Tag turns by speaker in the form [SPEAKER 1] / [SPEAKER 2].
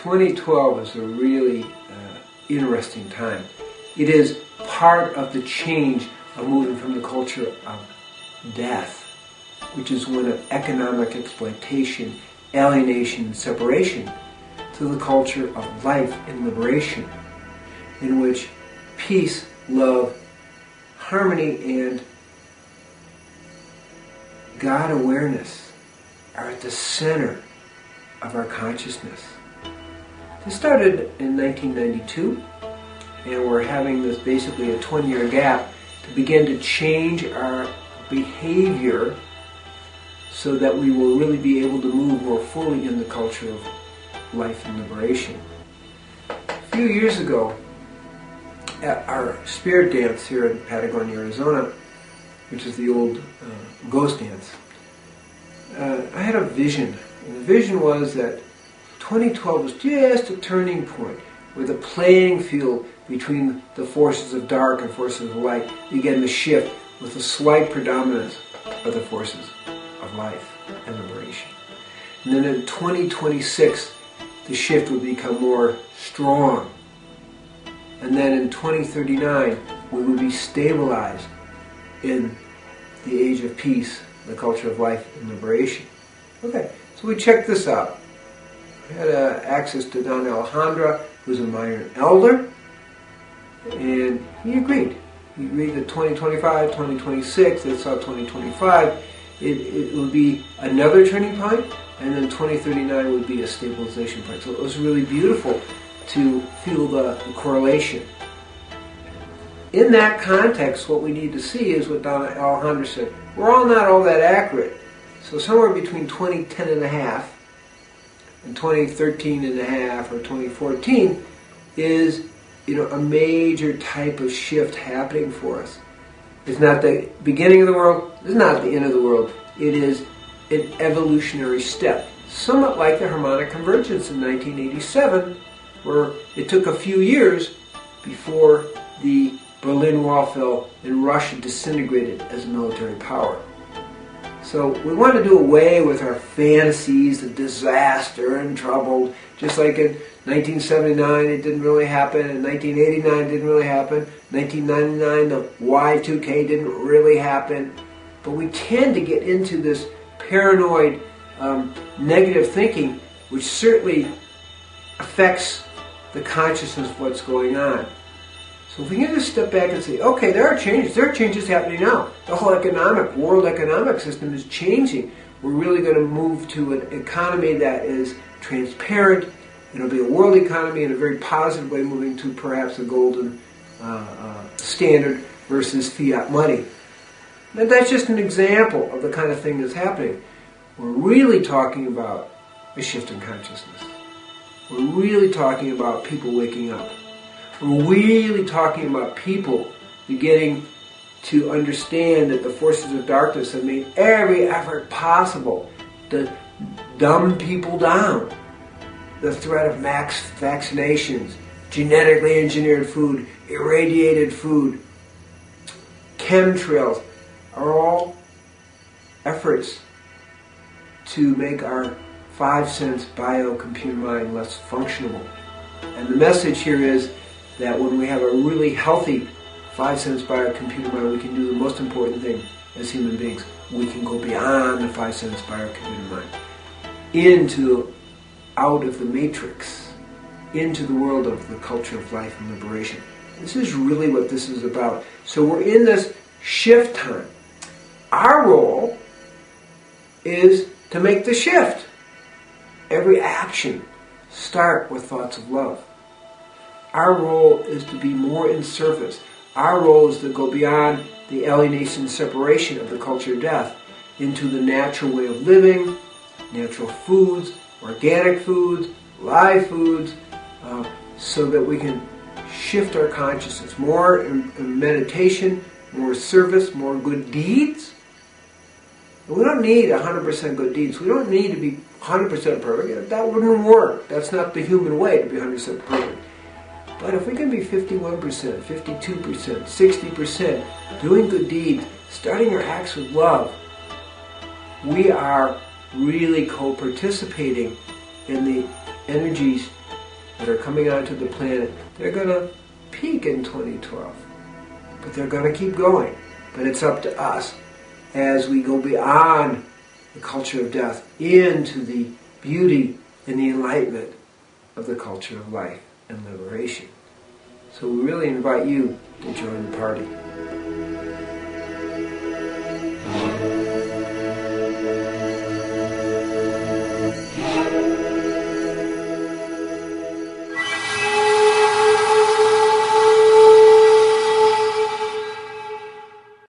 [SPEAKER 1] 2012 is a really interesting time. It is part of the change of moving from the culture of death, which is one of economic exploitation, alienation, and separation, to the culture of life and liberation, in which peace, love, harmony, and God awareness are at the center of our consciousness. This started in 1992, and we're having this basically a 20-year gap to begin to change our behavior so that we will really be able to move more fully in the culture of life and liberation. A few years ago, at our spirit dance here in Patagonia, Arizona, which is the old ghost dance, I had a vision. And the vision was that 2012 was just a turning point where the playing field between the forces of dark and forces of light began to shift with a slight predominance of the forces of life and liberation. And then in 2026, the shift would become more strong. And then in 2039, we would be stabilized in the age of peace, the culture of life and liberation. Okay, so we checked this out. I had access to Don Alejandra, who's a minor elder, and he agreed. He agreed that 2025, 2026, they saw 2025, it would be another turning point, and then 2039 would be a stabilization point. So it was really beautiful to feel the correlation. In that context, what we need to see is what Donna Alejandra said. We're all not all that accurate. So somewhere between 2010 and a half and 2013 and a half or 2014 is, a major type of shift happening for us. It's not the beginning of the world. It's not the end of the world. It is an evolutionary step, somewhat like the harmonic convergence in 1987, where it took a few years before the Berlin Wall fell and Russia disintegrated as a military power. So we want to do away with our fantasies of disaster and trouble, just like in 1979 it didn't really happen, in 1989 it didn't really happen, 1999 the Y2K didn't really happen. But we tend to get into this paranoid, negative thinking, which certainly affects the consciousness of what's going on. So if we can just step back and say, okay, there are changes happening now. The whole world economic system is changing. We're really going to move to an economy that is transparent. It'll be a world economy in a very positive way, moving to perhaps a golden standard versus fiat money. And that's just an example of the kind of thing that's happening. We're really talking about a shift in consciousness. We're really talking about people waking up. We're really talking about people beginning to understand that the forces of darkness have made every effort possible to dumb people down. The threat of mass vaccinations, genetically engineered food, irradiated food, chemtrails are all efforts to make our 5 sense biocomputer mind less functional. And the message here is that when we have a really healthy 5 sense biocomputer mind, we can do the most important thing as human beings. We can go beyond the 5 sense biocomputer mind, out of the matrix, into the world of the culture of life and liberation. This is really what this is about. So we're in this shift time. Our role is to make the shift. Every action start with thoughts of love. Our role is to be more in service. Our role is to go beyond the alienation and separation of the culture of death into the natural way of living, natural foods, organic foods, live foods, so that we can shift our consciousness. More in meditation, more service, more good deeds. And we don't need 100% good deeds. We don't need to be 100% perfect. That wouldn't work. That's not the human way to be 100% perfect. But if we can be 51%, 52%, 60% doing good deeds, starting our acts with love, we are really co-participating in the energies that are coming onto the planet, they're going to peak in 2012. But they're going to keep going. But it's up to us as we go beyond the culture of death into the beauty and the enlightenment of the culture of life and liberation. So we really invite you to join the party.